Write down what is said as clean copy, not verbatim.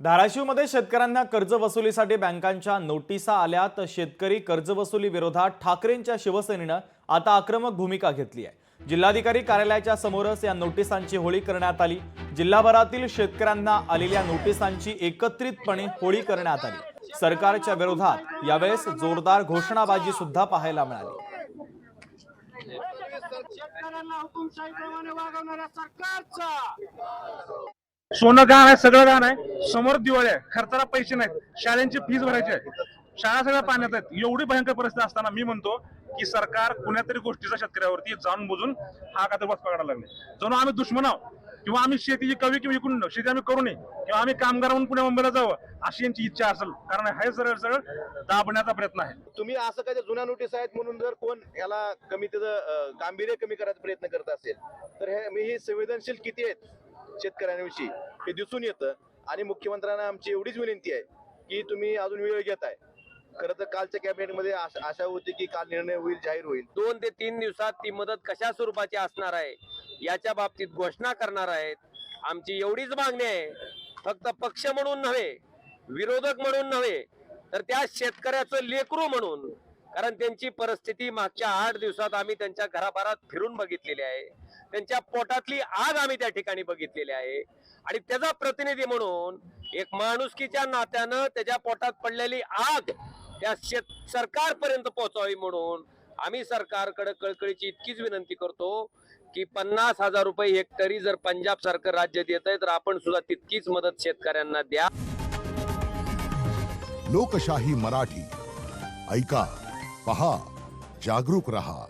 धाराशिवमध्ये शेतकऱ्यांना कर्जवसुलीसाठी बँकांच्या नोटिसा आल्यात। शेतकरी कर्जवसुली विरोधात ठाकरेंच्या शिवसेनेनं आता आक्रमक भूमिका घेतली आहे। जिल्हाधिकारी कार्यालयाच्या समोरच या नोटिसांची होळी करण्यात आली। जिल्हाभरातील शेतकऱ्यांना आलेल्या नोटिसांची एकत्रितपणे होळी करण्यात आली। सरकारच्या विरोधात यावेळेस जोरदार घोषणाबाजी सुद्धा पाहायला मिळाली। सोनं गहाण आहे, सगळं गहाण आहे, समोर दिवाळी आहे, खर्चाला पैसे नाहीत, शाळांची फीस भरायची आहे, शाळा सगळ्या पाण्यात आहेत। एवढी भयंकर परिस्थिती असताना मी म्हणतो की सरकार कुण्यातरी गोष्टीचा शेतकऱ्यावरती जाणून बुजून हा का तर बस पकडायला लागले। जणू आम्ही दुश्मन आहोत किंवा आम्ही शेतीची कवी किंवा विकून शेती आम्ही करू नये किंवा आम्ही कामगार म्हणून पुणे मुंबईला जावं अशी यांची इच्छा असेल, कारण हे सरळ दाबण्याचा प्रयत्न आहे। तुम्ही असं काय जुन्या नोटीस आहेत म्हणून जर कोण याला कमी त्याचं गांभीर्य कमी करायचा प्रयत्न करत असेल तर हे संवेदनशील किती आहेत शेतकऱ्यांविषयी हे दिसून येतं। आणि मुख्यमंत्र्यांना आमची एवढीच विनंती आहे की तुम्ही अजून वेळ घेताय। खरं तर कालच्या कॅबिनेटमध्ये आशा होती की काल निर्णय होईल, जाहीर होईल। 2 ते 3 दिवसात ती मदत कशा स्वरूपाची असणार आहे याच्या बाबतीत घोषणा करणार आहेत। आमची एवढीच मागणी आहे, फक्त पक्ष म्हणून नव्हे, विरोधक म्हणून नव्हे, तर त्या शेतकऱ्याचं लेकरू म्हणून, कारण त्यांची परिस्थिती मागच्या 8 दिवसात आम्ही त्यांच्या घराबारात फिरून बघितलेली आहे। त्यांच्या पोटातली आग आम्ही त्या ठिकाणी बघितलेली आहे आणि त्याचा प्रतिनिधी म्हणून एक माणुसकीच्या नात्यानं त्याच्या पोटात पडलेली आग त्या सरकारपर्यंत पोहोचावी म्हणून आम्ही सरकारकडे कळकळीची इतकीच विनंती करतो की 50,000 रुपये हेक्टरी जर पंजाब सारखं राज्य देत आहे तर आपण सुद्धा तितकीच मदत शेतकऱ्यांना द्या। लोकशाही मराठी ऐका, पहा, जागरूक रहा।